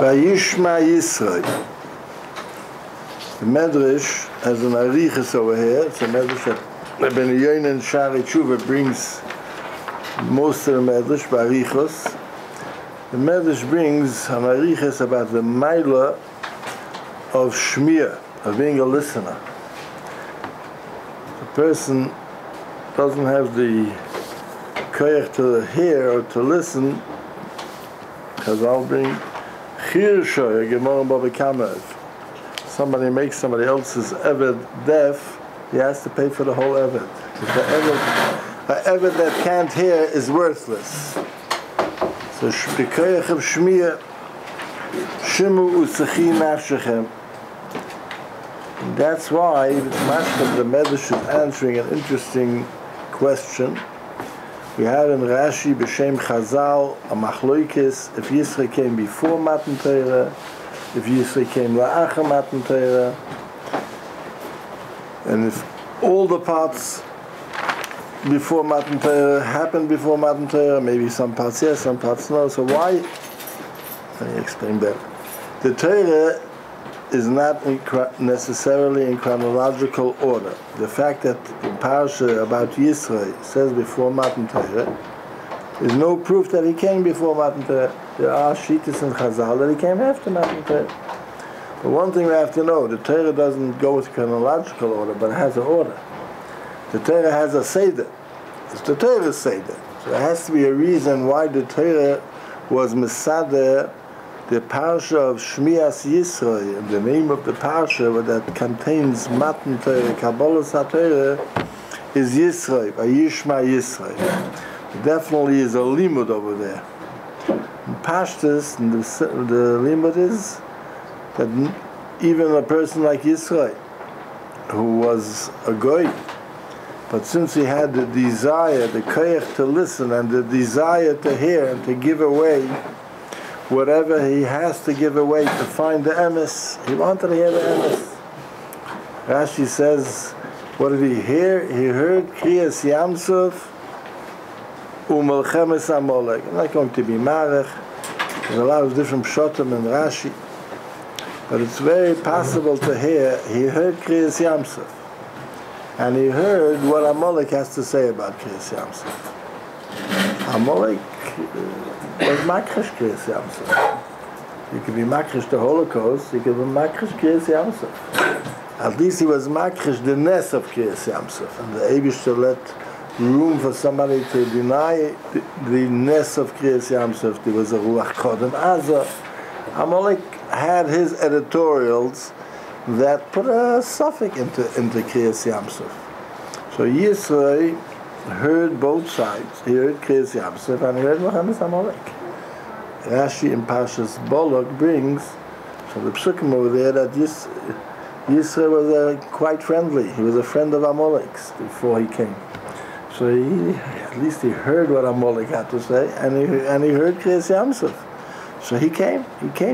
Vayishma Yisrael. The Medrash has an arichas over here. It's a Medrash that Rebbe Yoinen Shari Tshuva brings most of the Medrash, Barichos. The Medrash brings an arichas about the Maila of Shmiya, of being a listener. The person doesn't have the koyach to hear or to listen, because I'll bring Chirshoy, Gemara Baba Kamev. Somebody makes somebody else's Eved deaf, he has to pay for the whole Eved. The Eved that can't hear is worthless. So the koyach of Shmiya, Shimu Usachi Nafshechem. That's why the Medrash is answering an interesting question. We have in Rashi b'Shem Chazal a machloikis if Yisro came before Matan Torah, if Yisro came la'achar Matan Torah, and if all the parts before Matan Torah happened before Matan Torah, maybe some parts yes, some parts no. So why? Let me explain that. The Torah is not necessarily in chronological order. The fact that the Parsha about Yisro says before Matan Torah is no proof that he came before Matan Torah. There are Shittas and Chazal that he came after Matan Torah. But one thing we have to know, the Torah doesn't go with chronological order, but it has an order. The Torah has a Seder. It's the Torah's Seder. So there has to be a reason why the Torah was Mesader, the Parsha of Shmiyas Yisro, and the name of the Parsha that contains Matan Torah, Kabbalah HaTorah, is Yisro, Vayishma Yisro. Definitely is a limud over there. In Pashtus, the limud is that even a person like Yisro, who was a goy, but since he had the desire, the koyach to listen, and the desire to hear and to give away whatever he has to give away to find the emes, he wanted to hear the emes. Rashi says, what did he hear? He heard Kriyas Yamsuf U'Melchemes Amalek. I'm not going to be marech. There's a lot of different pshotim in Rashi, but it's very possible to hear. He heard Kriyas Yamsuf, and he heard what Amalek has to say about Kriyas Yamsuf. Amalek was makrish Kriyas Yamsuf. You could be makrish the Holocaust, you could be makrish Kriyas Yamsuf. At least he was makrish the ness of Kriyas Yamsuf, and the Eibishter let room for somebody to deny the ness of Kriyas Yamsuf. There was a Ruach Kodem Azah. Amalek had his editorials that put a suffix into Kriyas Yamsuf. So Yisro heard both sides. He heard Kriyas Yamsuf and he heard Melchemes Amalek. Rashi in Parshos Bolok brings from the Psukim over there that Yisro was quite friendly. He was a friend of Amalek's before he came. So at least he heard what Amalek had to say, and he heard Kriyas Yamsuf. So he came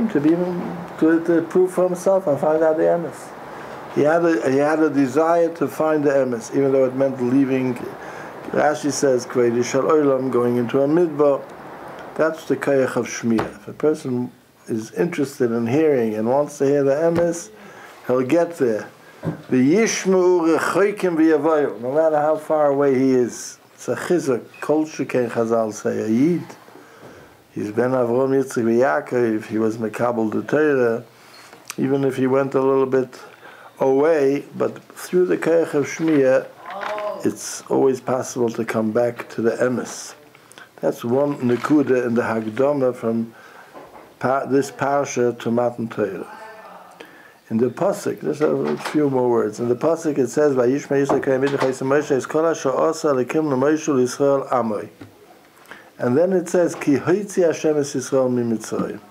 to prove for himself and find out the emes. He had a desire to find the emes, even though it meant leaving. Rashi says, Kvedi Shal Olam, going into a midbar. That's the koyach of Shmiya. If a person is interested in hearing and wants to hear the emes, he'll get there. The Yishmu Rechoikim v'Yavayu, no matter how far away he is. It's a chizuk. Kol shekei Chazal say, a Yid. He's ben Avrom Yitzchak v'Yaakov. He was mekabel the Torah, even if he went a little bit away, but through the koyach of Shmiya, it's always possible to come back to the emes. That's one nekuda in the Hagdama from this parsha to Matan Torah. In the pasuk, there's a few more words. In the pasuk it says, "Vayishma Yisrael k'ayim b'chayis Moshe es kol asher asa lekim l'Moshe l'Yisrael amoy." And then it says, "Ki hoitzi Hashem es Yisrael miMitzrayim."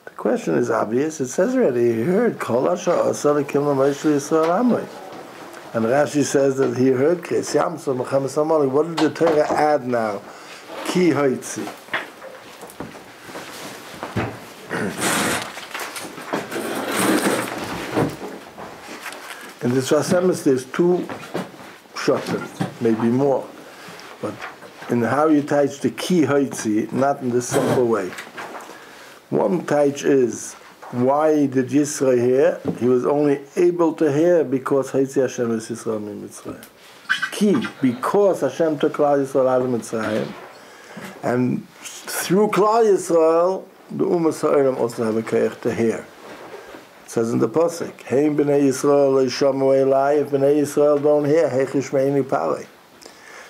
The question is obvious. It says already, he heard kol asher asa lekim l'Moshe l'Yisrael amoy. And Rashi says that he heard Kriyas Yamsuf Melchemes Amalek. What did the Torah add now? Ki hoitzi. In the Svasemis there's two pshatim, maybe more. But in how you teach the ki hoitzi, not in the simple way. One taich is, why did Yisro hear? He was only able to hear because Haitzi Hashem es Yisrael mi Mitzrayim. Ki, because Hashem took Klal Yisrael out of Mitzrayim, and through Klal Yisrael, the Umas Ha'olam also have a koyach to hear. It says in the Pasuk, Heim b'nei Yisrael lo yishamu elai, if b'nei Yisrael don't hear, Heich yishmeini parei.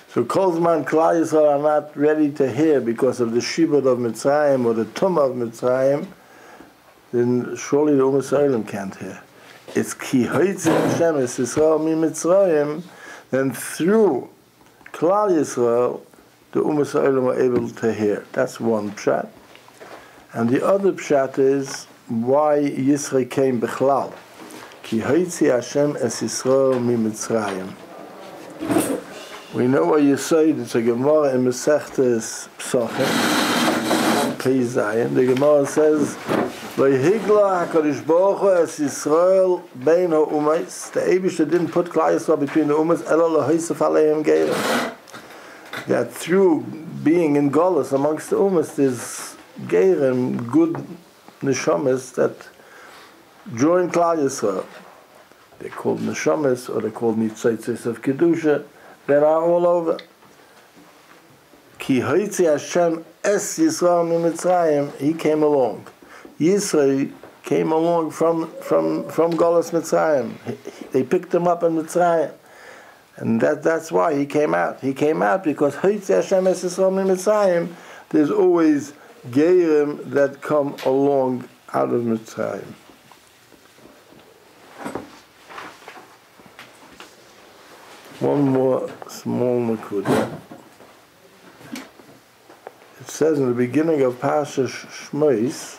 So Kol Zman Klal Yisrael are not ready to hear because of the Shibud of Mitzrayim or the Tumah of Mitzrayim, then surely the Umas Ha'olam can't hear. It's Ki Haitzi Hashem es Yisrael mi Mitzrayim, then through Klal Yisrael, the Umas Ha'olam were able to hear. That's one pshat. And the other pshat is why Yisro came Bechlal. Ki Haitzi Hashem es Yisrael mi Mitzrayim. We know what you say, it's a Gemara in Masechtes Psachim, Pei Zayin. The Gemara says, V'higla HaKadosh Baruch Hu es Yisrael bein ha'umayis. The Eibishter didn't put Klal Yisrael between the Umas, elo l'hoisef aleim geirim. That through being in Golus amongst the Umas, there's geirim, good neshamas that join Klal Yisrael. They're called neshamas, or they're called nitzotzos of Kedusha, that are all over. Ki Haitzi Hashem es Yisrael mi Mitzrayim, he came along. Yisro came along from Golus Mitzrayim. They picked him up in Mitzrayim. And that's why he came out. He came out because Haitzi Hashem es Yisrael mi Mitzrayim, there's always geirim that come along out of Mitzrayim. One more small nakuda. It says in the beginning of Parshos Shmois,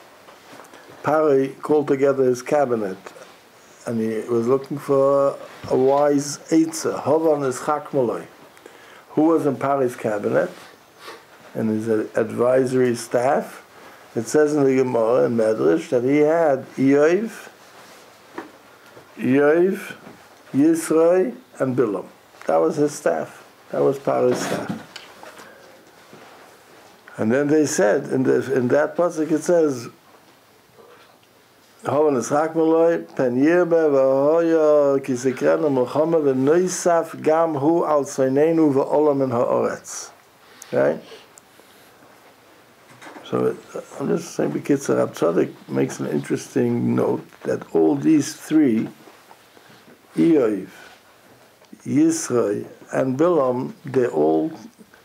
Pari called together his cabinet, and he was looking for a wise eitzah. Hovan is Chakmaloi. Who was in Pari's cabinet and his advisory staff? It says in the Gemara in Medrash that he had Yov, Yisro, and Bilam. That was his staff. That was Pari's staff. And then they said, in that pasuk it says, Hovan Yitzchak Maloi, Pen Yirbe, V'hoya, Kisekrenu Melchama, V'noisaf Gam Hu Al Tzeinenu V'olam in Ha'oretz. Right? So I'm just saying, because Rab Zadik makes an interesting note that all these three, Yov, Yisro, and Bilam, they all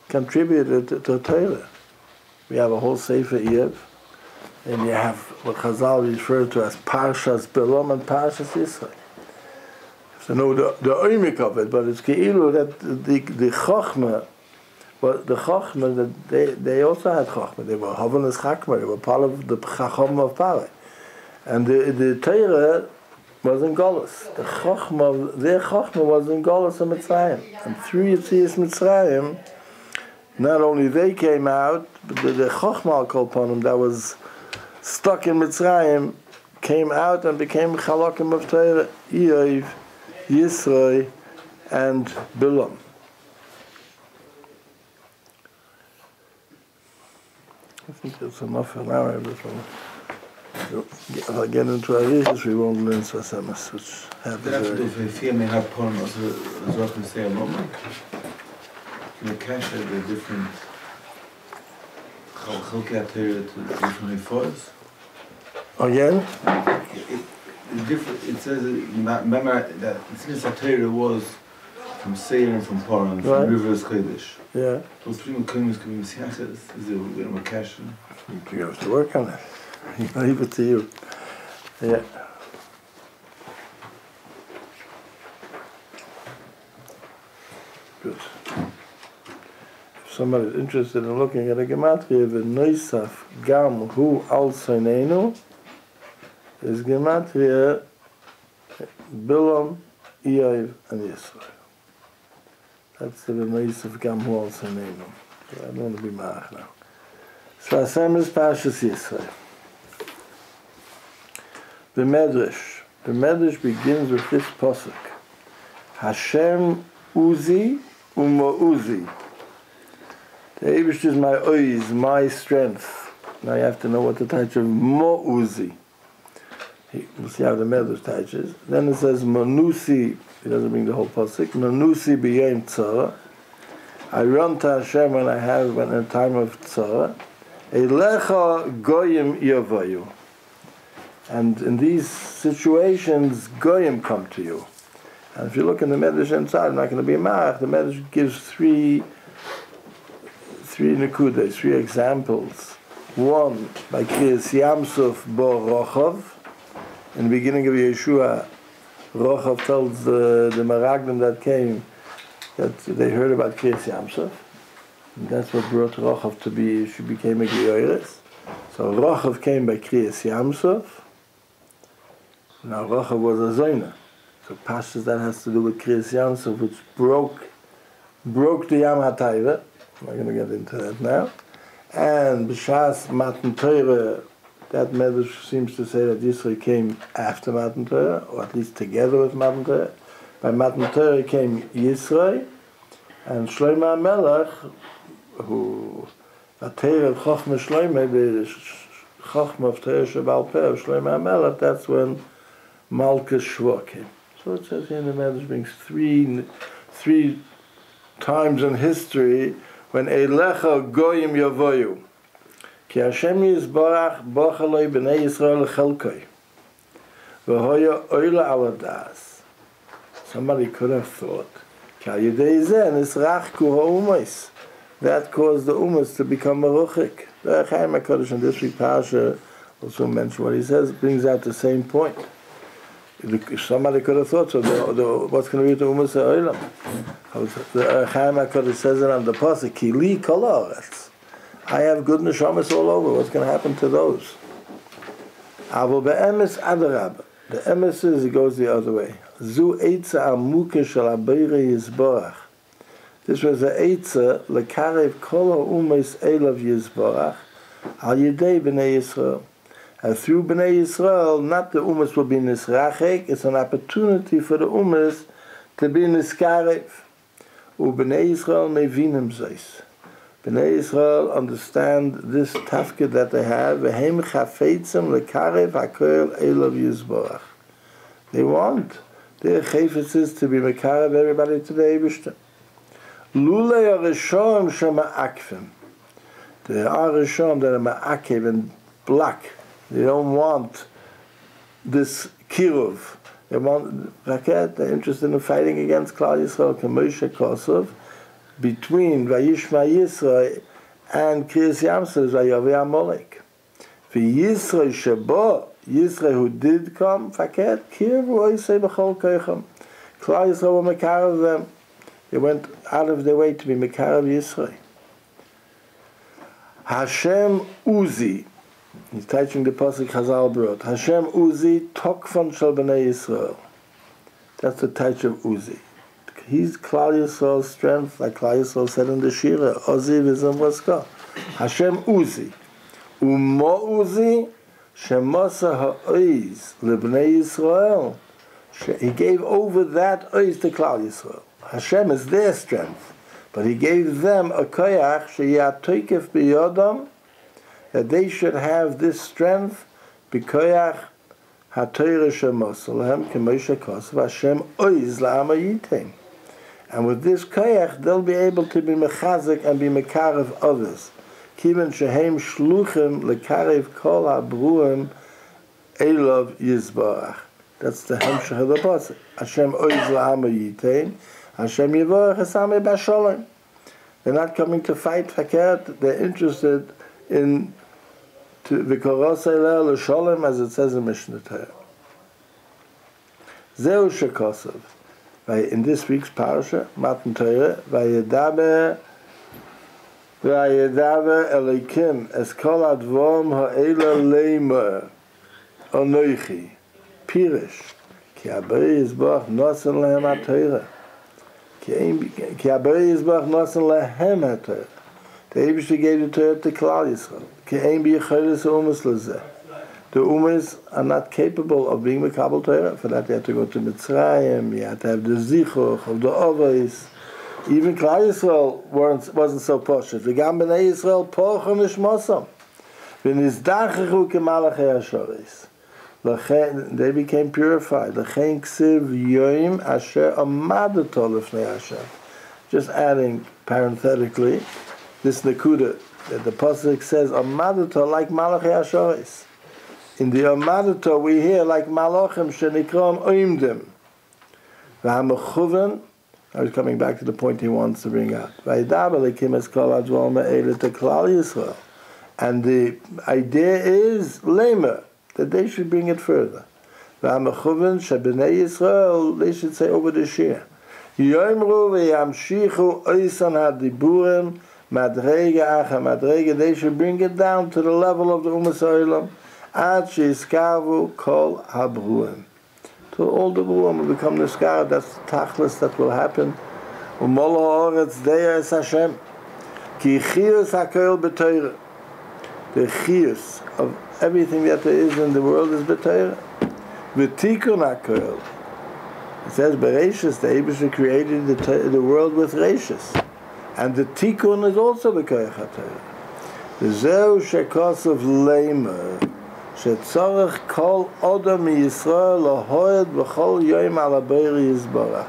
contributed to Torah. We have a whole Sefer Yov, and you have what Chazal referred to as Parshas Bilam and Parshas Yisro. So no, the oimik of it, but it's keilu that the Chochmah, but the Chochmah, that they also had Chochmah. They were Havanas Chakmah, they were part of the Chacham of Pare. And the Torah was in Golus. The Chochmah, their Chochmah was in Golus and Mitzrayim. And through Yetzias Mitzrayim, not only they came out, but the Chochmah Al Kol Panim that was stuck in Mitzrayim came out and became Chalakim of Torah, Yov, Yisro, and Bilam. I think that's enough for now. If I get into Arichas, we won't learn Sasemas, which happens very... If we feel me have porn, as what we say a moment, the cash the different Chalkia Torah to different efforts. Again? It says, remember that it seems that Torah was from Seir and from Poran, from Rivers Kodesh. Yeah. Those three Mekomos can be Mesiachas, is there a cash? You have to work on it. I leave it to you. Yeah. Good. If somebody's interested in looking at a gematria, V'noisaf Gam Hu Al Tzeinenu is gematria Bilam, Yov, and Yisro. That's the V'noisaf Gam Hu Al Tzeinenu. So I don't want to be mad now. So Hashem is Parshas Yisro. The Medrash begins with this pasuk: Hashem Uzi Umo Uzi. The Eibush is my oiz, my strength. Now you have to know what the touch of Mo'uzi. We'll see how the Medrash touches. Then it says Manusi. He doesn't bring the whole pasuk. Manusi b'yom tzara. I run to Hashem when in a time of tzara. Eilecha goyim yavayu. And in these situations, goyim come to you. And if you look in the Medrash inside, I'm not going to be marach. The Medrash gives three nekudas, three examples. One by Kriyas Yamsuf bo Rochav. In the beginning of Yeshua, Rochav tells the Meraglim that came that they heard about Kriyas Yamsuf. And that's what brought Rochav to be. She became a Geyoris. So Rochav came by Kriyas Yamsuf. Now Rochav was a Zoyna. So Parshos that has to do with Kriyas Yamsuf, which broke the Yam HaTayva. I'm not going to get into that now. And B'shas Matan Torah, that Medrash seems to say that Yisro came after Matan Torah, or at least together with Matan Torah. By Matan Torah came Yisro, and Shlomo HaMelech, who Torah of Chochmah Shlomo, the Chochmah of Torah Shebal Peh of Shlomo HaMelech, that's when Malchus Shvua came. So it says here in the Medrash brings three times in history when Eilecha Goyim Yavoyu. Ki Hashem Yisbarach Bochaloi B'nei Yisrael Chelkoi. V'hoya Oila Aladas. Somebody could have thought, Ki Yidei Zeh Nisrachku HaUmos. That caused the Umas to become Meruchik. The Chaim HaKadosh in this week Parsha also mentioned what he says, brings out the same point. Somebody could have thought so. What's going to be the Umas HaOlam? The Chaim HaKadosh says it on the pasuk, Ki li kol haaretz. I have good neshamas all over. What's going to happen to those? Avo be'emes adarab. The emes is, it goes the other way. Zu eitza amuke shel habeirei yizborach. This was the eitza lekarev kol ha'umes elav yizborach al yedei b'nei Yisrael. And through Bnei Yisrael, not the Umas will be nisrachek, it's an opportunity for the Umas to be niskarev. Bnei Yisrael mevinim zeis. Bnei Yisrael understand this tafkid that they have. V'hem chafetzim lekarev hakoel elav yizborach. They want their chafetzes to be mekarev everybody to the Eibishter. Lulei arishon shema'akvim. The arishon that are ma'akev and black. They don't want this kiruv. They want raket. They're interested in fighting against Klal Yisrael, Moshe Kosov, between Vayishma Yisrael and Kriyas Yamsuf, Vayavi Amalek. V'Yisrael Shebo, Yisrael who did come, raket kiruv oisei b'chol koichem. Klal Yisrael were mekarev them. They went out of their way to be mekarev Yisrael. Hashem Uzi. He's teaching the pasuk Chazal brought. Hashem Uzi Tokfan Shel Bnei Yisrael. That's the touch of Uzi. He's Klal Yisrael's strength, like Klal Yisrael said in the Shira. Ozi v'zim vaska. Hashem Uzi. Umo Uzi Shemosa ha'oiz lebnei Yisrael. He gave over that oiz to Klal Yisrael. Hashem is their strength, but He gave them a koyach sheyatoikef biyodam, that they should have this strength, b'koyach ha'torah shemosel lehem k'moshe kosav Hashem oiz la'am hayitem. And with this koyach, they'll be able to be mechazik and be mekarev others. Kiven shehem shluchim lekarev kol ha'bruim elov yizbarach. That's the hemshech of the pasuk. Hashem oiz la'am hayitem. Hashem yivorach esamei b'sholem. They're not coming to fight faket. They're interested in the korosei le'el l'sholem, as it says in Mishnah Torah. Zeu shekosav. In this week's parasha, Matan Torah, Vayedaber Elikim es kol advom ha'ela leimer onoichi pirish ki haberei yizbach nosen lehem ha'torah ki haberei yizbach nosen lehem ha'torah. The Eibishter gave the Torah to Klal Yisrael. Ki ein bi'yicholos ha'umas lezeh. The Umas are not capable of being Mekabel Torah. For that, you have to go to Mitzrayim. You have to have the Zichuch of the Oveis. Even Klal Yisrael wasn't so poshut. V'gam b'nei Yisrael pochon nishmosam. V'nizdachechu kemalachei hashoris. They became purified. L'chein ksiv yoim asher amadeto lefnei Hashem. Just adding parenthetically, this nekuda, that the pasuk says amadeto like malachei hashoris. In the amadeto we hear like malachim shenikram oimdim. V'hamechuven. I was coming back to the point he wants to bring out. And the idea is lemer, that they should bring it further. They should say over the shir. They should bring it down to the level of the Umas Olam. Till all the Bruim will become Niskar. That's the tachlis that will happen. Umol ha'oretz deya es Hashem. Ki chiyus ha'koil b'Torah. The chiyus of everything that there is in the world is b'Torah. V'tikun ha'koil. It says Bereishis, the Eibusha created the world with Reishis. And the tikun is also b'koyach ha'Torah. V'zeu shekosav leimer. שצורך כל אדם מישראל להויד בכל יום על הבורא יזברך.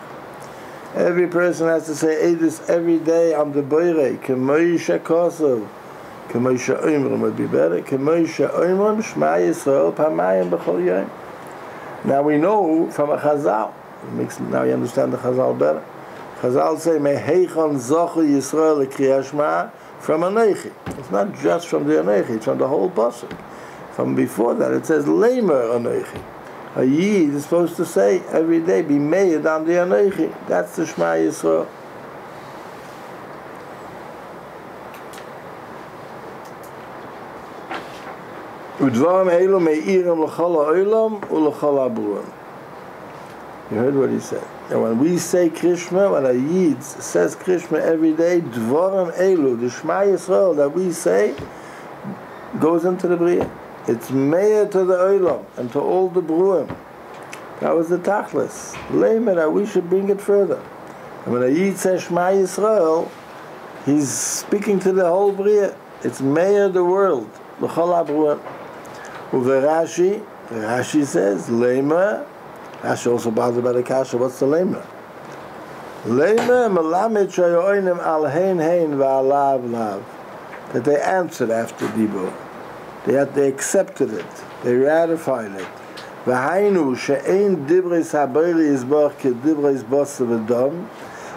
Every person has to say Eidus every day on the Borei, כמוי שכוסov, כמוי שאומרים would be better, כמוי שאומרים שמע ישראל פעמיים בכל יום. Now we know from a Chazal, now you understand the Chazal better. Chazal say, Meheichon zochu Yisrael l'kriyah shema, from Anochi. It's not just from the Anochi, it's from the whole pasuk. From before that, it says Leimer Anochi. A Yid is supposed to say every day, be made on the Anochi. That's the Shema Yisrael. Udvarim elu me'irim l'chol ha'olam u'l'chol ha'bruim. You heard what he said. And when we say Krishma, when a Yid says Krishma every day, Dvarim elu, the Shema Yisrael that we say, goes into the Bria. It's meir to the Olam and to all the Bruim. That was the Tachlis. Leimer, that we should bring it further. And when a Yid says Shema Yisrael, he's speaking to the whole Bria. It's meir the world. L'chol ha'bruim. Rashi says, Leimer, Rashi also bothered by the Kasha, what's the Leimer? Leimer melamed shayoinim al hein va'alav lav. That they answered after Dibur. They accepted it. They ratified it. V'hainu she'ein dibris ha'bori yizbach ke dibris bosa v'dom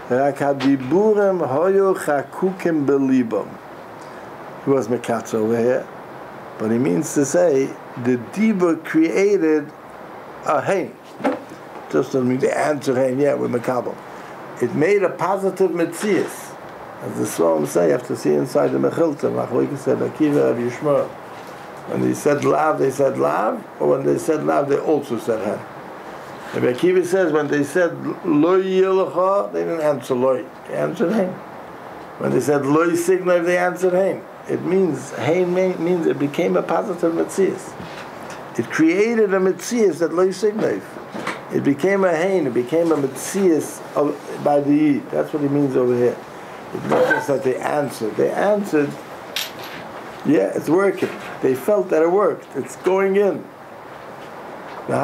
rak ha'diburem hoyu chakukim belibam. He was mekatz over here. But he means to say the Dibur created a hein. Just doesn't mean the answer hein, yeah, with Mekabel. It made a positive metzias. As the Psalms say, you have to see inside the Mechilta, Machlokes said, Akiva Rabbi Yishmael. When they said lav, or when they said lav, they also said hen. Rabbi Akiva says, when they said loy yilacha, they didn't answer loy, they answered hein. When they said loy signav, they answered hein. It means, hein means it became a positive metzias. It created a metzias that loy signav. It became a hein, it became a metzias by the Yid. That's what he means over here. It's not just that they answered. They answered, yeah, it's working. They felt that it worked. It's going in. They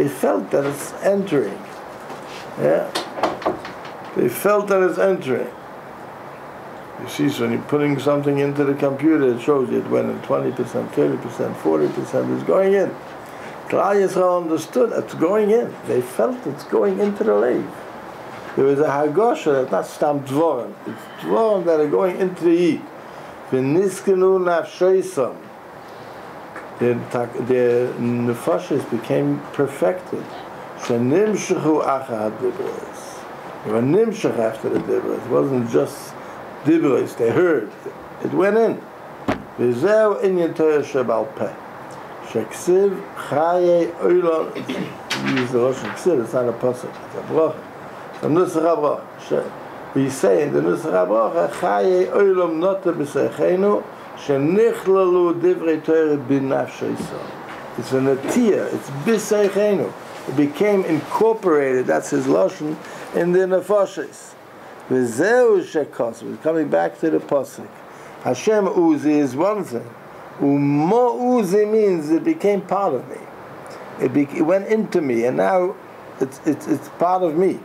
felt that it's entering. Yeah? They felt that it's entering. You see, so when you're putting something into the computer, it shows you it went in 20%, 30%, 40%. It's going in. Klal Yisrael understood it's going in. They felt it's going into the lave. There was a Hagosha that's not stam dvorim. It's dvorim that are going into the Yid. V'niskenu nafshoisam. Their nefashis became perfected. Shenimshechu acha hadibros. They were nimshech after the dibros. It wasn't just dibros. They heard. It went in. V'zeu inyan Torah shebal peh. Sheksiv chaye oilon. Use the Rosh Ksiv. It's not a pasuk. It's a bracha. The Nusach HaBracha. We say in the Nusach HaBracha, chaye oilom nota b'seichenu shenichlalu divrei Torah b'nafsheisam. It's a natiyah. It's b'seichenu. It became incorporated. That's his lashon in the nefashis. V'zeu shekos. We're coming back to the pasuk. Hashem Uzi is one thing. Umo Uzi means it became part of me. It went into me, and now it's part of me.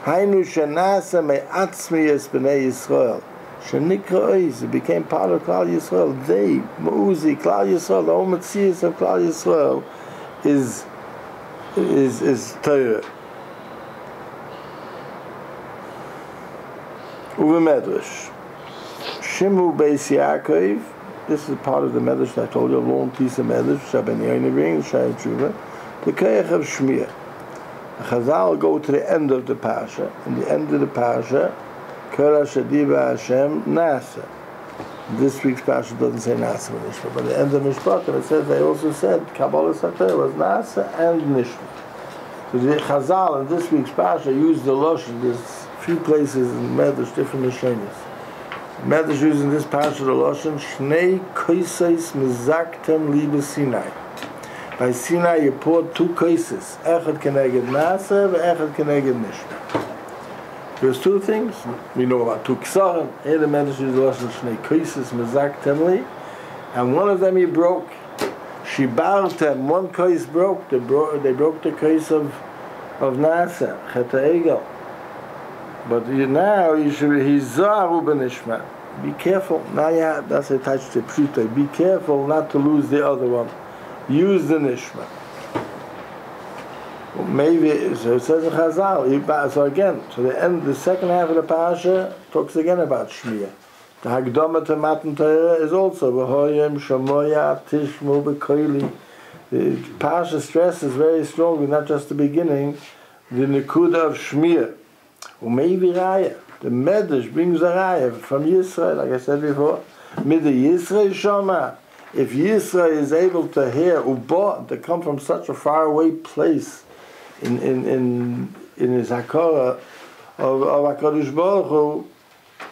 Hainu shenasa me'atzmi es b'nei Yisrael. Shenikra ois. It became part of Klal Yisrael. They, Uzi, Klal Yisrael, the whole Metzias of Klal Yisrael is Torah. Uve Medrash. Shimu Beis Yaakov. This is part of the Medrash that I told you, a long piece of Medrash, Shabbat Yoini brings, Shai Tshuva. The Koyach of Shmiya. Chazal go to the end of the Parsha. In the end of the Parsha, Kol Shadiba Hashem Nasa. This week's Parsha doesn't say Nasa and Nishma, but at the end of Mishpatim it says, they also said Kabbalah Sateh was Nasa and Nishma. So the Chazal in this week's Parsha used the Lashon. There's few places in Medrash, different Mishnayos. Medrash using this Parsha the Lashon, Shnei Koisais Mizaktem Libe Sinai. By Sinai you poured two koises, Echad Keneged Nasa, Echad Keneged Nishma. There's two things. We know about two Ksarim. Here the Medrash uses the Lashon Shnei Koises Mizaktem Li, and one of them he broke. Shibartem, one kois broke. They broke the kois of Nasa, Chet HaEgel. But now you should be Hizaru b'nishma. Be careful. Now that's a touch to Pshuta. Be careful not to lose the other one. Use the nishma. Maybe so it says in Chazal. So again, the second half of the parasha talks again about Shmiya. The Hagdama to Matan Torah is also V'hoyem Shamoya Tishmu B'koili. The parasha stresses very strongly, not just the beginning, the Nekuda of Shmiya. Maybe Raya. The Medrash brings a Raya from Yisrael, like I said before. Mida Yisrael Shama. If Yisrael is able to hear Ubo, to come from such a faraway place in his Hakara of HaKadosh Baruch Hu,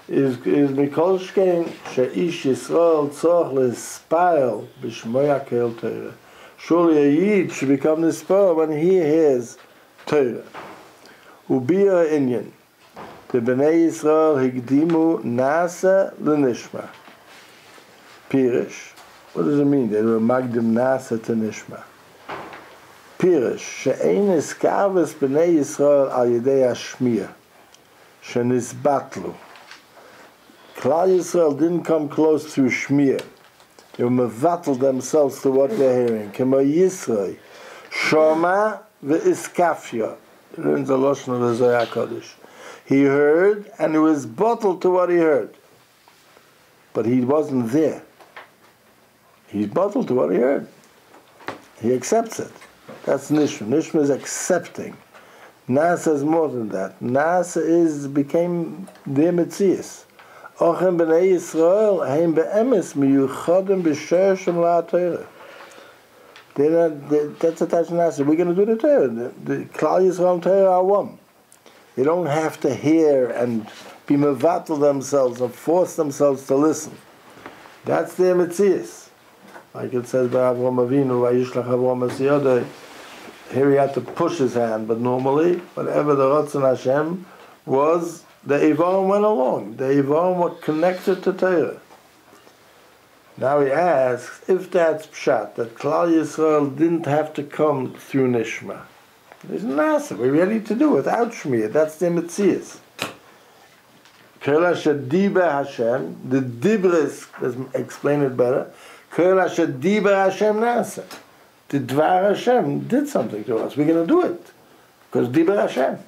is Mikol Shkein She'ish Yisrael Tzorch L'Spayel B'Shmoya Kel Torah. Surely a Yid should become the spur when he hears Torah. Ubiyah Inyan. The Bnei Yisrael Higdimu Nasa L'Nishma. Pirish. What does it mean? They were Magdim Nasa to Nishma. Pirish. She'ein Eskarves Bnei Yisrael Al Yedei Hashmiya. She'nisbatlu. Klal Yisrael didn't come close through Shmiya. They were mevatel themselves to what they're hearing. Kemo Yisrael. Shoma ve'iskafya. In the Lashon of the Zohar Kodesh. He heard and he was bottled to what he heard. But he wasn't there. He's bottled to what he heard. He accepts it. That's Nishma. Nishma is accepting. Nasa is more than that. Nasa became their Metzias. Ochem b'nei Yisrael heim be'emes miyuchodim b'sher shem la'atayra. That's a touch Nasa. We're going to do the Torah. The Klal Yisrael and Torah are one. They don't have to hear and be mevatel themselves and force themselves to listen. That's their Metzias. Like it says by Avraham Avinu, Vayishlach Avraham Asiyadeh, here he had to push his hand, but normally, whatever the Ratzon Hashem was, the Ivarim went along. The Ivarim were connected to Torah. Now he asks, if that's Pshat, that Klal Yisrael didn't have to come through Nishma. There's Nasa, we're ready to do it without Shmiya. That's the Metzias. Kol Shadiba Hashem, the Dibris, let's explain it better. Kol Shadiba Hashem Nasa. The Dvar Hashem did something to us. We're going to do it. Because Dibra Hashem.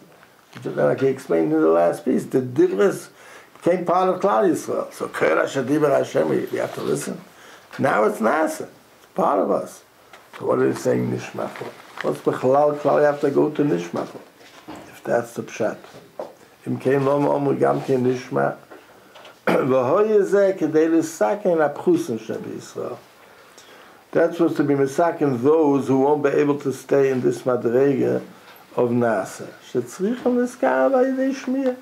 Like he explained in the last piece, the Dibris became part of Klal Yisrael. So Kol Shadiba Hashem, we have to listen. Now it's Nasa. It's part of us. So what are they saying Nishma for? What's the Chalal Klal you have to go to Nishma for? If that's the Pshat. Im kein Lom Omu Gam Kein Nishma. V'hoye zeh kedei l'saken apchusim shebi Yisrael. That's supposed to be misaken those who won't be able to stay in this madrega of Nasa. Shetzrichim l'skar v'yidei Shmiya.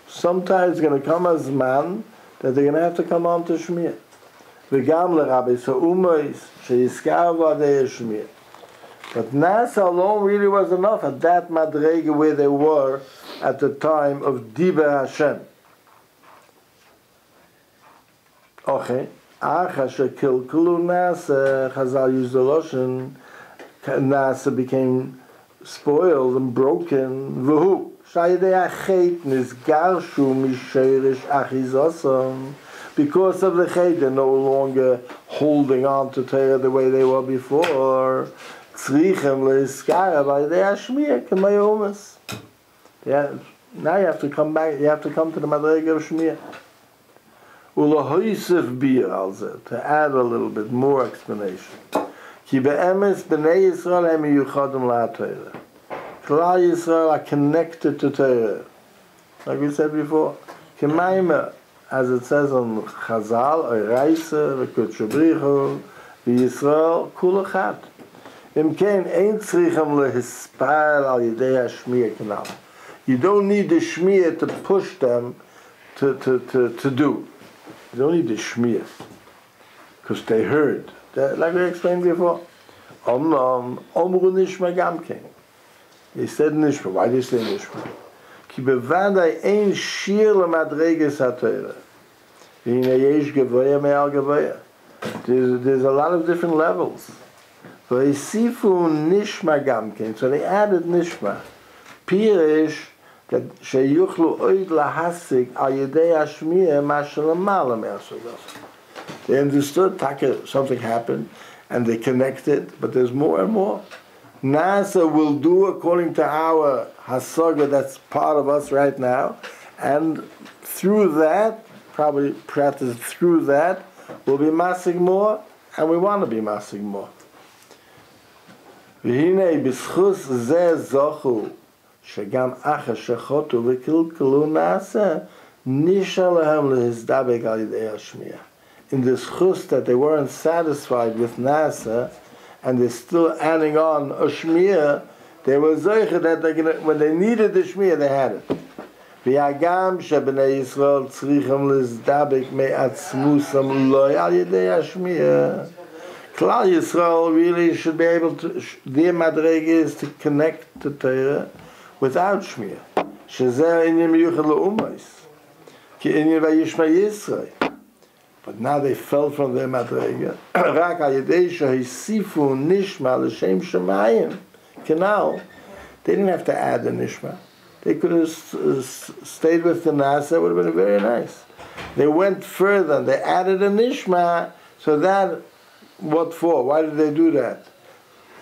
Sometimes it's going to come as man that they're going to have to come on to Shmiya. V'gam l'rabbi so umois sheyiskar v'adei Shmiya. But Nasa alone really was enough at that madrega where they were at the time of Diba Hashem. Okay. Chazal used the Lashon, Nasa became spoiled and broken. V'hu, shayidei hachet nizgarshu misherish achizosam. Because of the chet, they're no longer holding on to Torah the way they were before. Tzrichem le'iskara b'yidei hashmiya k'mayomas. Yeah, now you have to come back. You have to come to the madrega of shmiya. Ulahoisef bir alze, to add a little bit more explanation. Ki be'emes b'nei Yisrael hem yuchadim la'Torah. Klal Yisrael are connected to Torah. Like we said before. K'mayma, as it says on Chazal, Reise, v'kutche brichu, v'Yisrael kulachat. Im kein ein tzrichem lehispal al yidei hashmiya kanal. You don't need the shmiya to push them to do. You don't need the shmiya, because they heard. Like we explained before. Omru nishma gamkein. They said nishma. Why did they say nishma? Ki bevadai ein shir lemadreges haTorah. V'hine yesh gevoya me'al gevoya. There's a lot of different levels. V'hisifu nishma gamkein. So they added nishma. Pirish that sheyuchlu oid lahasig al yedei hashmiya mashalamala me'asogos. They understood something happened and they connected, but there's more and more. NASA will do according to our hasaga that's part of us right now, and through that, probably practice through that, we'll be masig more, and we want to be masig more. V'hinei b'schus zeh zochu שגם אחר שחוטו וקלקלו נעשה, נשאר להם להזדבק על ידי השמיעה. In this chus that they weren't satisfied with Nasa, and they're still adding on a shmiya, they were zeicher that when they needed the shmiya, they had it. V'yagam shebnei Yisrael tzrichem l'zdabek me'atzmusam loy al yedei hashmiya. Klal Yisrael really should be able to, their madrega is to connect to Torah without shmiya. Shezeh inyam yuchad le'umayis. Ki inyam vayishma Yisrael. But now they fell from their madrega. Rak al yedei shehisifu nishma l'shem shemayim. Now, they didn't have to add the nishma. They could have stayed with the nasa. It would have been very nice. They went further. They added a nishma. So that, what for? Why did they do that?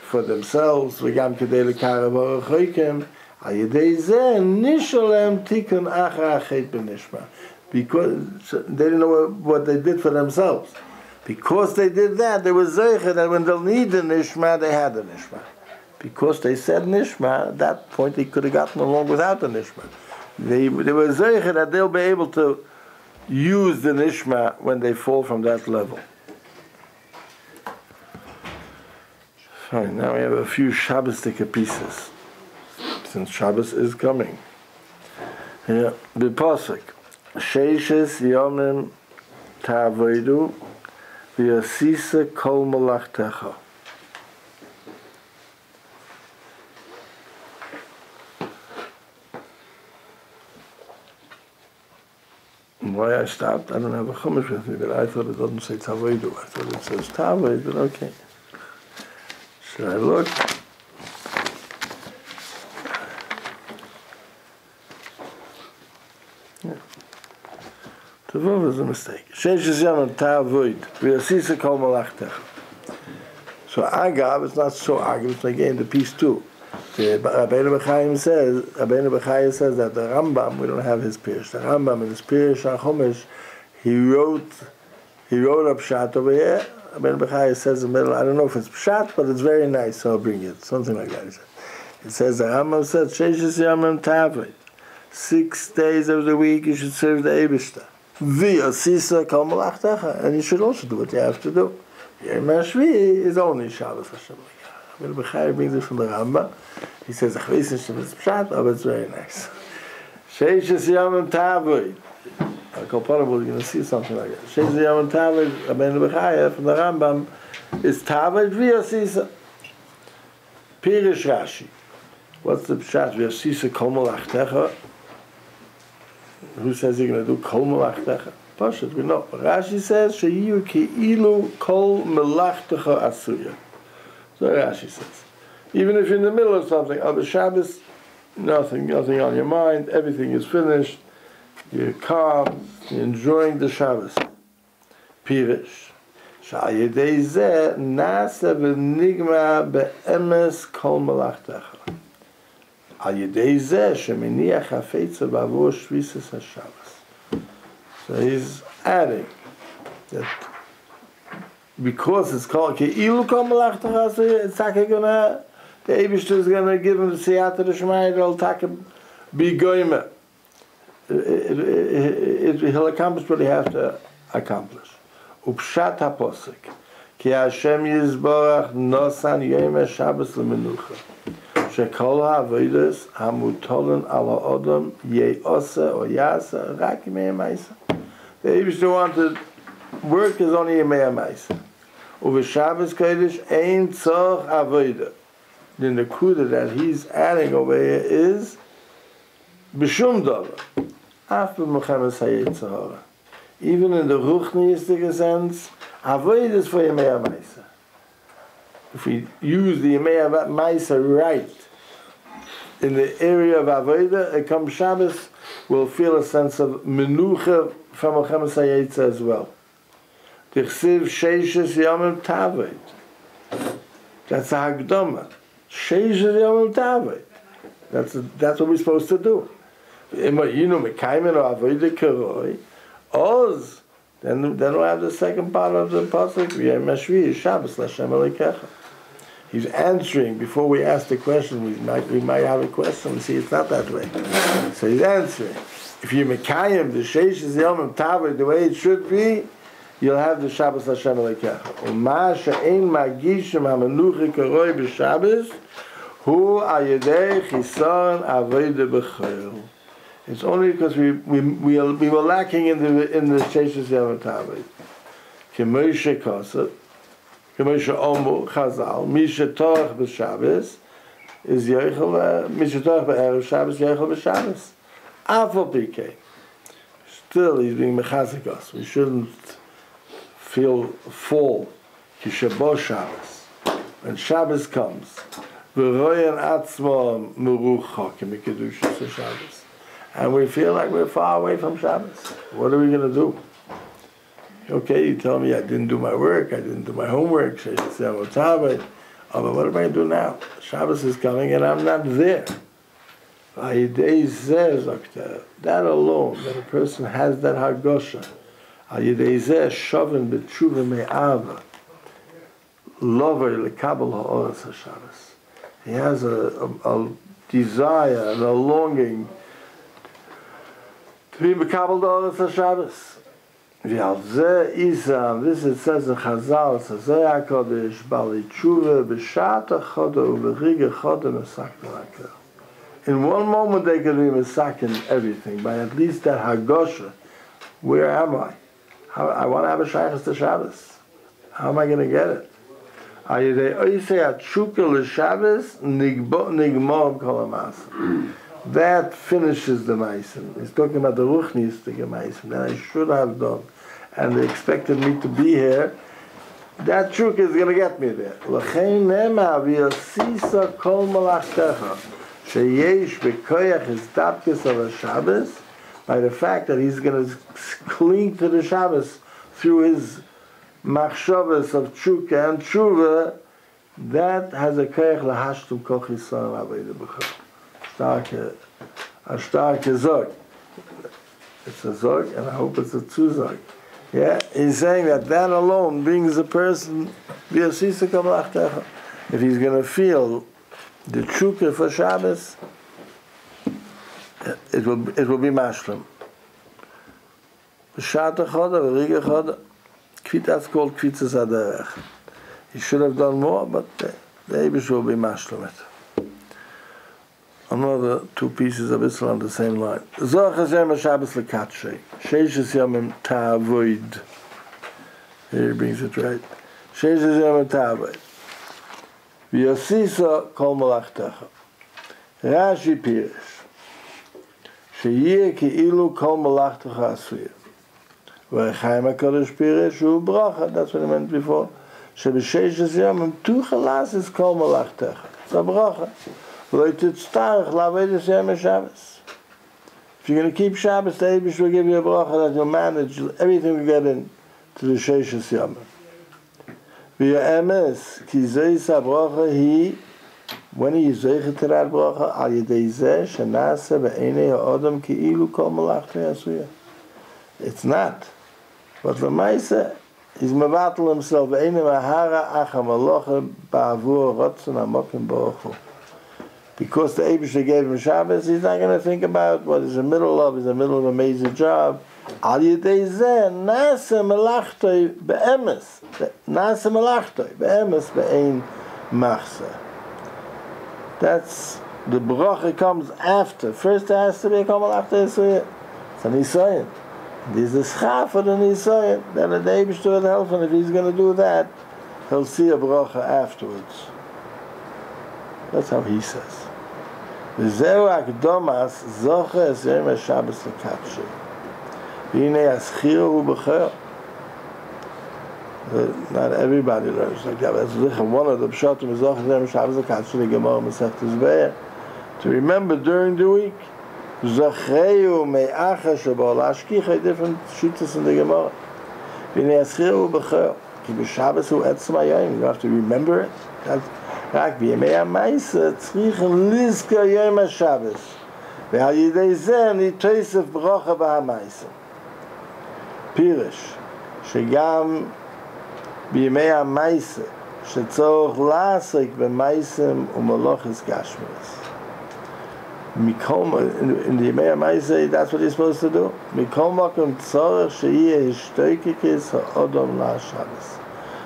For themselves. V'gam kedei l'karav ha'achoykim. Al yedei zeh nishalem tikun achar achet b'nishma. Because they didn't know what they did for themselves. Because they did that, they were zeicher that when they'll need the nishma, they had the nishma. Because they said nishma, at that point they could have gotten along without the nishma. They were zeicher that they'll be able to use the nishma when they fall from that level. Fine, now we have a few Shabbos-tika pieces, since Shabbos is coming. Yeah, the pasuk. Sheishes yomim ta'avodu v'yasisa kol malachtecha. Why I stopped? I don't have a chumash with me, but I thought it doesn't say ta'avodu. I thought it says ta'avodu, but okay. Should I look? The verb is a mistake. Sheishes yomim ta'avodu v'yasisa kol malachtecha. So agav, it's not so agav, it's like in the piece too. Rabbi Yisrael says that the Rambam, we don't have his Pirush. The Rambam in his Pirush HaChomesh, he wrote up Pshat over here. Rabbi Yisrael says in the middle, I don't know if it's Pshat, but it's very nice, so I'll bring it. Something like that. It says the Rambam said, Sheishes yomim ta'avodu. 6 days of the week you should serve the Eibishter. V'yasisa kol malachtecha. And you should also do what you have to do. Yom HaShvi is only Shabbos Hashem. Rebbe brings it from the Rambam. He says, "I weiß nicht, if it's pshat, but it's very nice." Sheishes yomim ta'avodu. Al kol panim, we're going to see something like that. Sheishes yomim ta'avodu. Rebbe from the Rambam is ta'avodu v'yasisa. Pirush Rashi. What's the pshat? V'yasisa kol malachtecha. Who says you're going to do kol malachtecha? Parshos, we know. Rashi says, sheyiyu ki'ilu kol malachtecha asuya. So Rashi says, even if you're in the middle of something, on the Shabbos, nothing on your mind, everything is finished, you're calm, you're enjoying the Shabbos. Pirish. Sha'ayedei zeh nasa v'nigma be'emes kol malachtecha. Ayedei zeh sheminiach hafetza b'avur shvisas haShabbos. So he's adding that because it's called Ke'ilu Kol Malachtecha, so it's gonna, the Eibishter is gonna give him the Siyata D'Shmaya, it'll be goyme. He'll accomplish what he has to accomplish. Upshat HaPosek Ki Hashem Yizborach Nosan Yom HaShabbos L'Menucha Shekol HaAvodos HaMutolen Al HaOdam Ye'oseh or Yaseh Rak Yemei HaMaisa. The Eibishter wanted work is only Yemei HaMaisa. Uve Shabbos Kodesh Ein Tzorch Avodah. The Nekuda that he's adding over here is B'shum Dover. After Mechemes HaYetzer Hara. Even in the Ruchniistic sense, Avodah is for Yemei HaMaisa. If we use the Yemei HaMaisa right in the area of Avodah, it comes Shabbos, we'll feel a sense of Menucha from Mechemes HaYetzer as well. Tichsiv Sheishes Yomim Taved. That's a Hagdoma. Sheishes Yomim Taved. That's what we're supposed to do. You know, Mekaymen or Avodah Keroi, Oz. Then we'll have the second part of the pasuk. V'yem Hashvi Shabbos L'Hashem Elokecha. He's answering before we ask the question. We might have a question. We see it's not that way. So he's answering. If you Mekayem the Sheishes Yomim Taved the way it should be, you'll have the Shabbos Hashem Elokecha. Uma she'ein magishim hamenucha karoi b'Shabbos hu ayedei chisaron avodah b'chol. It's only because we were lacking in the Sheishes Yom Taved. K'moshe Kosev, K'moshe Omu Chazal, Misha Torach b'Shabbos is Yochel. Misha Torach b'Erev Shabbos Yochel b'Shabbos. Afal Pikein. Still, he's being mechazik us. We shouldn't feel full. Kishabos Shabbos. When Shabbos comes, v'royen atzmo meruchok mikedushas Shabbos, and we feel like we're far away from Shabbos. What are we going to do? Okay, you tell me I didn't do my work, I didn't do my homework. Oh, but what am I going to do now? Shabbos is coming and I'm not there. That alone, that a person has that hargosha. He has a desire and a longing to be mekabel ha'oros HaShabbos. This it says in Chazal, it says, HaKodesh bali tshuva b'shat ha'choda u'b'riga choda mesakta l'akar. In one moment they could be mesakin everything, by at least that hagosha. Where am I? I want to have a shaykhs to Shabbos. How am I going to get it? That finishes the meisim. He's talking about the ruchnistic meisim that I should have done, and they expected me to be here. That truk is going to get me there. L'chein nema v'yasisa kol malachtecha sheyesh b'koyach his dapkes of a Shabbos, by the fact that he's going to cling to the Shabbos through his machshavas of tshuka and tshuva, that has a koyach lahashtum koch yisrael avodah b'chol. A starke zog. It's a zog, and I hope it's a two zog. Yeah, he's saying that alone brings a person if he's going to feel the tshuka for Shabbos, it will be mashlim. B'shat choda v'riga choda, that's called kvitzas haderech. He should have done more, but the Eibush will be mashlim it. Another two pieces of Israel on the same line. Zoch Hashem Shabbos lekatshei. Sheishes yomim ta'avoid. Here he brings it right. Sheishes yomim ta'avoid. V'yasisa kol malachtecha. Rashi Pirish. Sheyeh Ki'ilu Kol Malachtecha Asuya. V'Chaim HaKadosh Pirish Hu Bracha. That's what I meant before. Sheb'Sheish Yomim Tu Chalasis Kol Malachtecha. It's a bracha. Lo Titztarech L'Avedus Yom Shabbos. If you're going to keep Shabbos, the Eibush will give you a bracha that you'll manage everything we get in to the Sheishas Yomim. V'ya emes ki zeis ha-bracha hi, when he is zeichet to that bracha, al yedei zeh shenase ve'enei ha'odam ki'ilu kol malachtei asuya. It's not. But l'maisa, he's mevatel himself ve'enei mahara ach ha-malacha ba'avur rotzen ha-mokim ba'ochu. Because the Eibush gave him Shabbos, he's not going to think about what he's in the middle of. He's in the middle of a major job. Al yedei zeh nase malachtei be'emes. Nase malachtei be'emes be'ein machzeh. That's the bracha comes after. First there has to be a kol malachtei asuya. It's a nisayon. There's a schaf for the nisayon. Then the Eibush will help him. If he's going to do that, he'll see a bracha afterwards. That's how he says. V'zeu akdomas zoche es yom ha-Shabbos l'katshei. V'hinei aschiro hu b'cher. Not everybody learns like that. That's one of the pshatim is zoche es yom ha-Shabbos l'katshei. The Gemara Masechtas Be'er. To remember during the week, zocheu me'acha sheba'ol hashkicha, different shittas in the Gemara. V'hinei aschiro hu b'cher. Ki b'Shabbos hu etzem hayom. You have to remember it. רק בימי המייסה צריכים לזכור יום השבס ועל ידי זה נתוסף ברוכה בהמייסה. פירש שגם בימי המייסה שצורך לעסוק במייסים ומלוכס גשמיות. In the ימי המייסה, that's what he's supposed to do. מכל מקום צורך שיהיה השתוקקות האדם לשבס.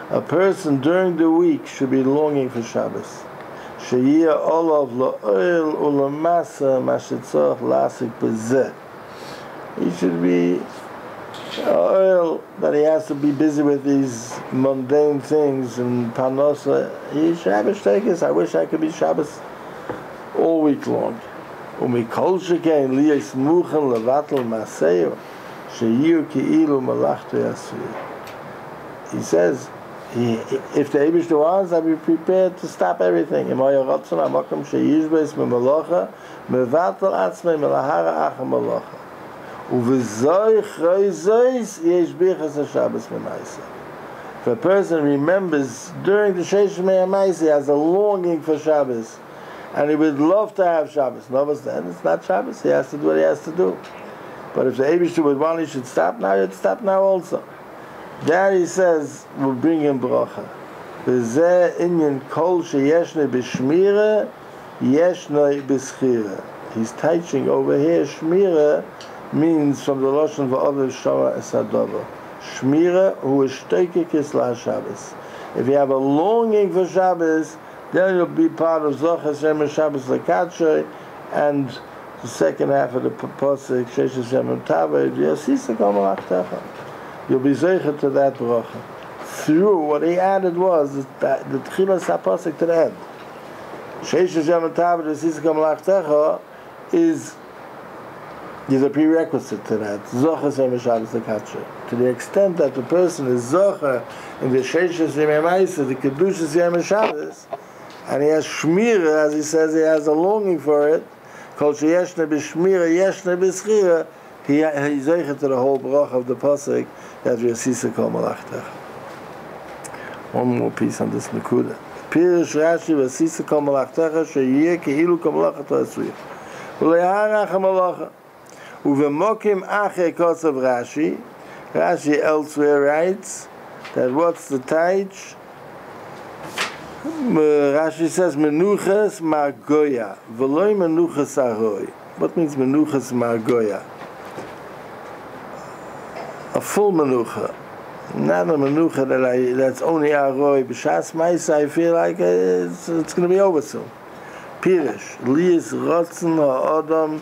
A person during the week should be longing for Shabbos. Sheyeh olav la'oil u'lamasa mashitzorach lasik b'zeh. He should be oil that he has to be busy with these mundane things and parnosa. He should have a shtekes. I wish I could be Shabbos all week long. Umikol shekein liyes muchen levatel maseyo sheyiu ki'ilu malachtei asuya. He says, if the Eibush wants, I'll be prepared to stop everything. Im haya rotzen ha-mokum sheyishbeis me-malocha mevatel atzmei melahara ach ha-malocha uvezoich roizois yesh bichas ha-Shabbos me-maisa. If a person remembers during the Sheish me-maisa, he has a longing for Shabbos and he would love to have Shabbos. No, but then it's not Shabbos. He has to do what he has to do. But if the Eibush would want, he should stop now, he'd stop now also. That he says will bring him bracha. V'zeh inyan kol sheyeshne b'shmira yeshne b'schira. He's teaching over here. Shmira means from the lashon v'ovev shara esadova. Shmira hu eshtokekis la'Shabbos. If you have a longing for Shabbos, then you'll be part of zoches yom Shabbos l'katshei, and the second half of the pasuk sheishes yom taved yosisa kol malachtecha. You'll be zeichet to that bracha. Through what he added was the tchilas hapasik to the end. Sheishes yom taved yosisa kol malachtecha is a prerequisite to that. Zoches yom Shabbos l'katshei. To the extent that the person is zocher in the sheishes yom ma'isa, the kedushas yom Shabbos, and he has shmira, as he says, he has a longing for it. Kol sheyeshne b'shmira yeshne b'schira. He's zeichet to the whole bracha of the pasuk that v'yasisa kol malachtecha. One more piece on this nekuda. Pirish Rashi v'yasisa kol malachtecha sheyeh ki'ilu kol malachtecha asuya. U'lehar ach ha-malacha. U'v'mokim ache kosav Rashi. Rashi elsewhere writes that what's the taich? Rashi says menuchas margoya v'loi menuchas aroi. What means menuchas margoya? A full menucha, not a menucha that's only aroi. B'shas ma'isa, I feel like it's going to be over soon. Pirish liyis rotzen ha'adam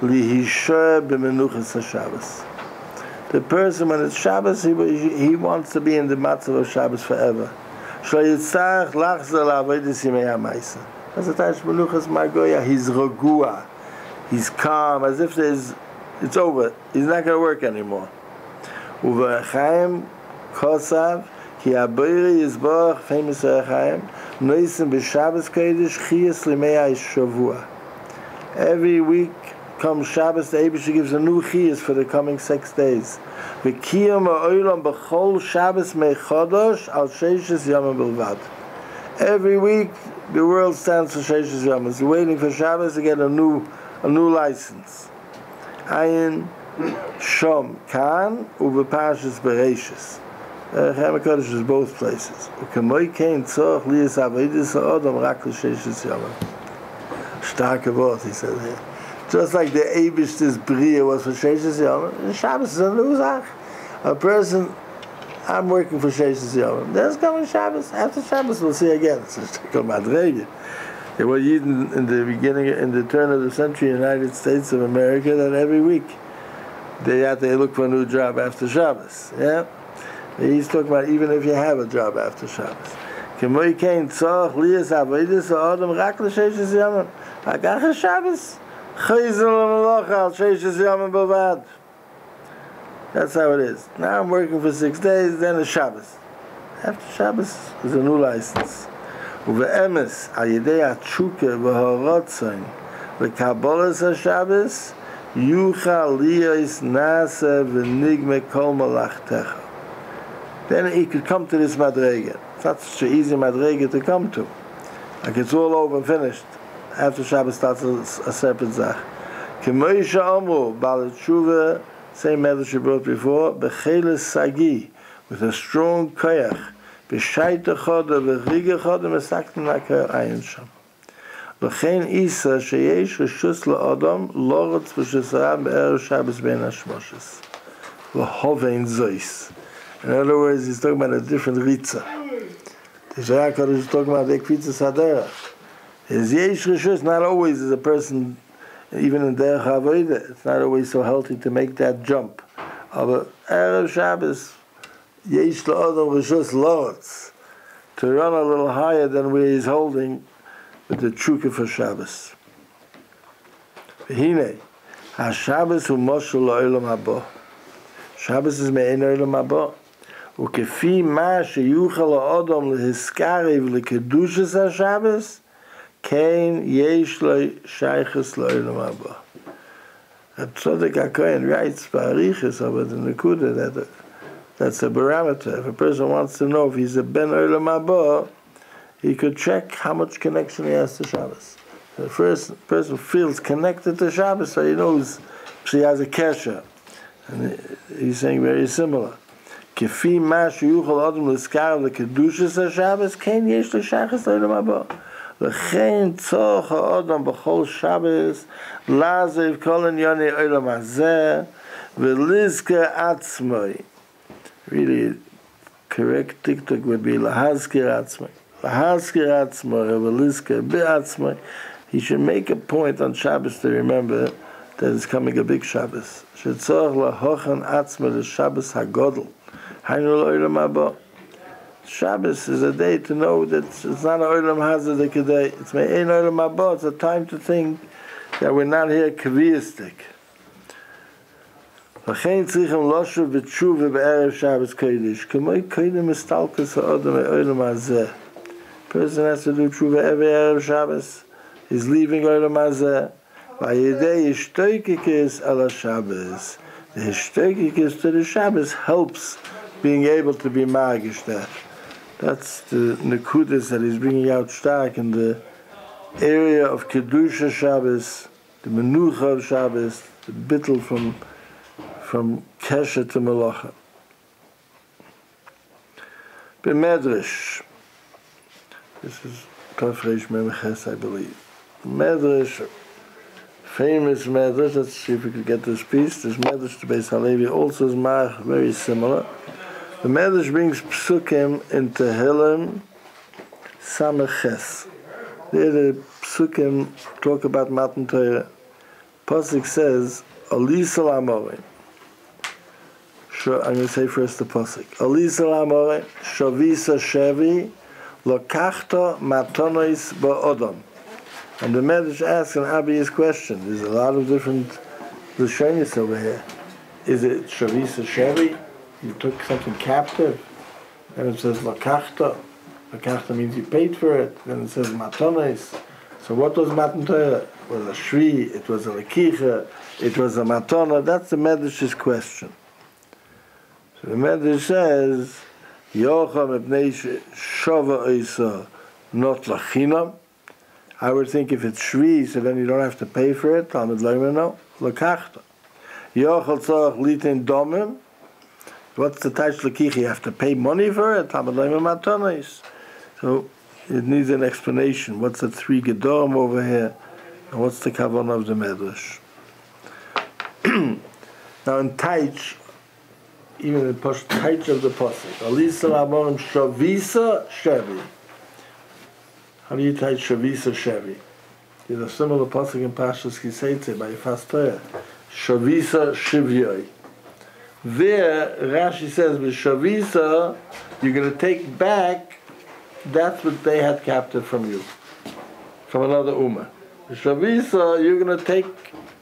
lihisher b'menuchas haShabbos. The person when it's Shabbos, he wants to be in the matzav of Shabbos forever. Shlo yitzarach lachzor la'avodas yimei ha'maisa. As a Taish Menuchas Margoya, he's regua. He's calm, as if it's over. He's not going to work anymore. Uva Chaim Kosav, Ki Abiri Yizboch, famous Chaim, Noisim B'Shabbos Kodesh, Chiyas Limei Shavua. Every week comes Shabbos, the Eibush gives a new chiyas for the coming 6 days. V'kiyam ha'olam b'chol Shabbos me'chodosh al sheishes yomim bilvad. Every week the world stands for sheishes yomim. It's waiting for Shabbos to get a new license. Ayin Shom Kan uve Parshos Bereishis. Chaim HaKodesh is both places. U'kemoi kein tzorach liyas avodis ha'odam rak l'sheishes yomim. Starke Wort, he said here. Just like the Eibishter's Bria was for Sheishes Yomim, Shabbos is a new Zach. A person, I'm working for Sheishes Yomim. There's coming Shabbos. After Shabbos, we'll see again. It's just a madrege. There were Yidden in the beginning, in the turn of the century, United States of America, that every week they look for a new job after Shabbos. Yeah? He's talking about even if you have a job after Shabbos. K'moi kein tzorach liyas avodis ha'odam rak l'sheishes yomim. Agach Shabbos, chayzel l'malocha al sheishes yomim b'vad. That's how it is. Now I'm working for 6 days, then it's Shabbos. After Shabbos is a new license. Uve'emes al yedei ha'tshuka v'ha'rotzain v'kabolas ha'Shabbos yuchal liyos nasa v'nigme kol malachtecha. Then he could come to this madrege. It's not such an easy madrege to come to. Like it's all over and finished. After Shabbos starts a separate zach. K'moisha amru, Baal Tshuva, same message she brought before, b'cheles sagi, with a strong koyach, b'shayta choda, b'riga choda, mesakten l'akar ayin sham. V'chein isa sheyesh reshus la'adam, lorotz v'shesarav be'erev Shabbos bein hashmoshes. V'hovein zois. In other words, he's talking about a different ritza. The Zohar Kodesh is talking about the Ekvitzas HaDerech. His yesh reshus, not always is a person, even in Derech HaAvodah, it's not always so healthy to make that jump. But Erev Shabbos, yesh la'odom reshus lorotz, to run a little higher than where he's holding with the trukah for Shabbos. V'hinei, HaShabbos hu moshel la'olam haba. Shabbos is me'ein olam haba. וכפי מה שיוכל האדם להזכריו לקדושת השבס, כן יש לו שייכות לעולם הבא. Zadik HaKohen writes Parichas about the Nekuda that's a barometer. If a person wants to know if he's a Ben Olam Haba, he could check how much connection he has to Shabbos. The first person feels connected to Shabbos, so he knows he has a kesher. And he's saying very similar. כפי מה שיוכל אדם לזכר לקדושת השבס, כן יש לו שייכות לעולם הבא. לכן צורך האדם בכל שבס, לעזוב כל ענייני העולם הזה, ולזכר עצמי. Really, correct TikTok would be להזכיר עצמי. להזכיר עצמי, ולזכר בעצמי. He should make a point on Shabbos to remember that it's coming a big Shabbos. שצורך להוכן עצמי לשבס הגודל. Shabbos is a day to know that it's not an Olam Hazadik day. It's Me'ein Olam Haba. It's a time to think that we're not here kaviyistic. V'chein tzrichim loshuv v'tshuva b'erev Shabbos kodesh. K'moi kodim mistalkes ha'odam me'olam hazeh. Person has to do tshuva every erev Shabbos. He's leaving Olam hazeh. V'yedei yishtoikikis ala Shabbos. The yishtoikikis to the Shabbos helps being able to be magish that. That's the nekudas that he's bringing out stark in the area of Kedusha Shabbos, the Menucha of Shabbos, the bittul from Kesha to Melacha. B'medrash, this is Kafresh Memches, I believe. Medrash, famous Medrash, let's see if we can get this piece. This Medrash to Beis Halevi also is very similar. The Medrash brings psukim in Tehillim Sameches. There the psukim talk about Matan Torah. Pasuk says, Alisal Amorim. I'm going to say first the Pasuk. Alisal Amorim, Shavisa Shevi, Lokachta Matonois Ba'odom. And the Medrash asks an obvious question. There's a lot of different Lashonis over here. Is it Shavisa Shevi? You took something captive. Then it says Lakachta. Lakachta means you paid for it. Then it says Matones. So what was Matan Torah? It was a Shri, it was a Lakicha, it was a Matona. That's the Medrash's question. So the Medrash says, Yocham Ebnei Shova Oisa not Lachinam. I would think if it's Shri, so then you don't have to pay for it. Talmud Leimeno, Lakachta. Yochel Tzorach Litin Domim. What's the Taish Lakicha? You have to pay money for it. Talmud Leimeno Matonos. So it needs an explanation. What's the three Gedorim over here? And what's the Kavanah of the Medrash? Now in Taich, even in Taich of the Pasuk, Alisa Lamorim Shavisa Shevi. How do you Taich Shavisa Shevi? There's a similar Pasuk in Parshos Kiseitze by Yifas Torah. Shavisa Shivyoi. There, Rashi says, with Shavisa, you're going to take back that's what they had captive from you, from another Ummah. Shavisa, you're going to take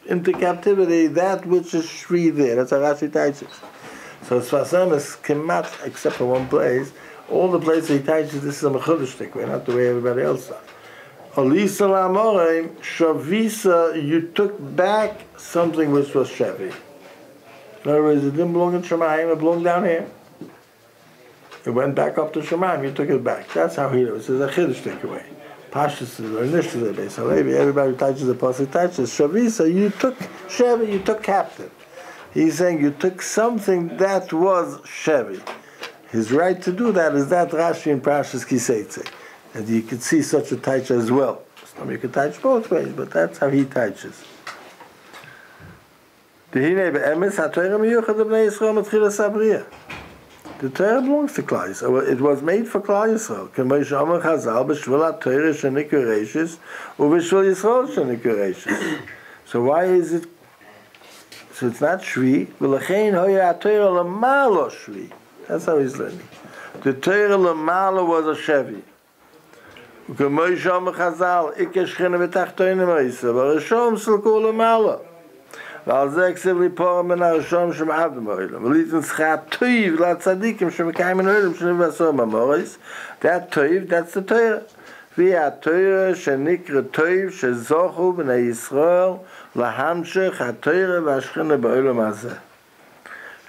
into captivity that which is Shri there. That's how Rashi teaches. So Sfasem is Kemat, except for one place. All the places he teaches, this is a Mechudosh way, not the way everybody else does. Alisa Lamorim, Shavisa, you took back something which was Shevi. In other words, it didn't belong in Shemayim, it belonged down here. It went back up to Shemayim, you took it back. That's how he knows. It's a Chiddush takeaway. Parshos or initially Beis Halevi, everybody who touches the pasuk touches Shavisa. You took Shevi, you took captive. He's saying you took something that was Shevi. His right to do that is that Rashi in Parshos Kiseitze, and you could see such a taich as well. You could taich both ways, but that's how he taiches. The Torah belongs to Klal Yisrael. It was made for Klal Yisrael. K'may she'amar Chazal b'shvil HaTorah shenikra reishis u'b'shvil Yisrael shenikra reishis. So why is it? So it's not Shvi. V'lachein hoya HaTorah l'malo Shvi. That's how he's learning. The Torah l'malo was a Shevi. K'may she'amar Chazal ikke shchina v'tachtoinim ha'isa v'rashom s'lku l'malo. ועל זה כסב ליפור מן הראשון שמעב במוילם. וליתן שכה טויב לצדיקים שמקיים מן הוילם שנים ועשור במורס. That טויב, that's the Torah. והיא התורה שנקרא טויב שזוכו בני ישראל להמשך התורה והשכינה בעולם הזה.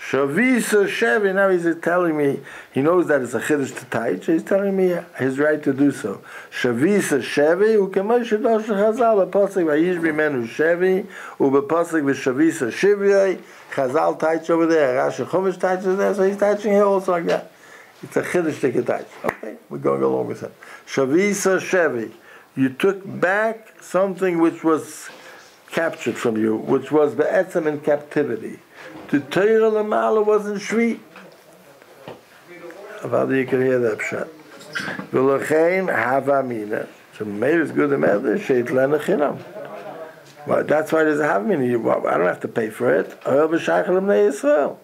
Shavisa Shevi, now he's telling me, he knows that it's a chiddush to taich, he's telling me his right to do so. Shavisa Shevi, ukemay shedosh Chazal, b'pasuk v'yish b'menu Shevi, u'b'pasuk v'shavisa Shivyai, Chazal taich over there, Rashi Chumash taiches there, so he's taiching here also like that. It's a chiddush to get taich. Okay, we're going along with him. Shavisa Shevi, you took back something which was captured from you, which was be'etzem in captivity. The Torah Lamala wasn't Shvi. How do you can hear that pshat? V'lochein havamina. So maybe it's good to matter. Sheit lena chinam. Well, that's why there's a havamina. I don't have to pay for it. Oil b'shaychel b'nei Yisrael.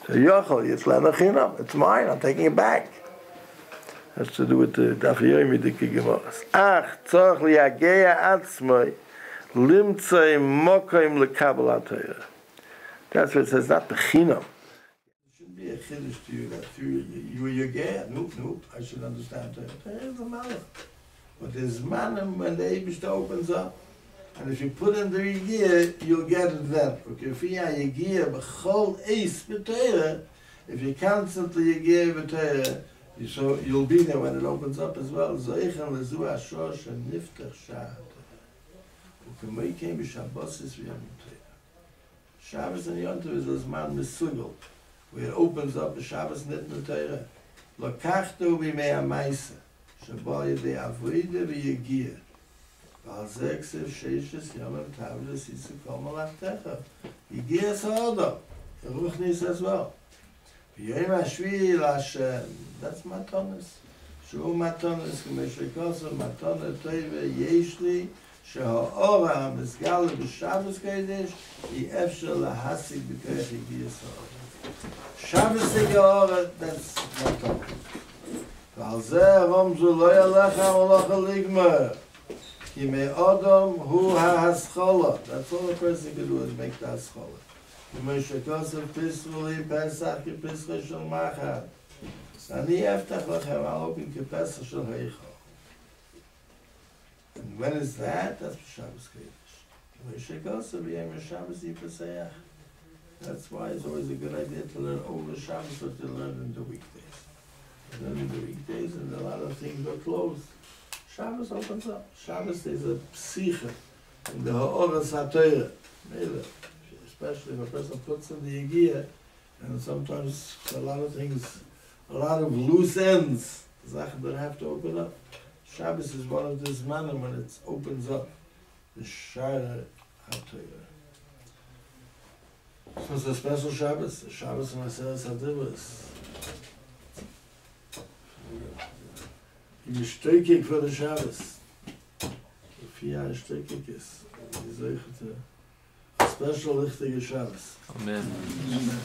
So yochel it's lena chinam. It's mine. I'm taking it back. Has to do with the dafyomi dikki gemaras. Ach tzorch liyageya atzmoi limtzei mokoim lekabel HaTorah. That's what it says, not the chinam. It shouldn't be a chiddush to you that through you get. Nope, I should understand that. There's a manner. But there's manner when the Eibishter opens up. And if you put in the yigiyah, you'll get it then. If you constantly yigiyah b'Torah, so you'll be there when it opens up as well. Zoichem lezu ashosh and niftach shah. Ukemay came b'shabbosis v'yamim Torah. Shabbos and Yom Tov is a Zman Mesugel, where it opens up the Shabbos Nitna Torah. Lokachto b'mei ha'maisa, sheba yedei avoida v'yegia. V'al zeh ksev sheishes yomim tavlis yisuk kol malachtecha. Yegia sa'odo. Ruchnis as well. V'yoyim ha'shvi l'Hashem. That's Matonis. Shu Matonis, k'mei shekosu Matonis Tova yeshli. שהאור המסגל בשבס קודש היא אפשר להשיג בכוח יגיע סעוד. שבס האור, that's not talking. ועל זה רמזו לא ילך המלאכה לגמר. Kime Adam hu ha-haschola. That's all a person can do is make the haschola. Kime shekosef pisvuli pesach ki pischa shel machad. Ani eftach lachem al open ki pesach shel heicha. And when is that? That's Shabbos Kodesh. Kime shekosef yem Shabbos yipaseach. That's why it's always a good idea to learn over Shabbos or to learn in the weekdays. You learn in the weekdays and a lot of things are closed. Shabbos opens up. Shabbos is a psiche in the ha'oras ha'torah. Especially if a person puts in the yigiyah, and sometimes a lot of things, a lot of loose ends, Zadik that have to open up. Shabbos is one of these manner when it opens up the shara ha'torah. So it's a special Shabbos. The Shabbos in Maseres HaDibros. You're stöckig for the Shabbos. If you are stöckig is, a special richtige Shabbos. Amen. Amen.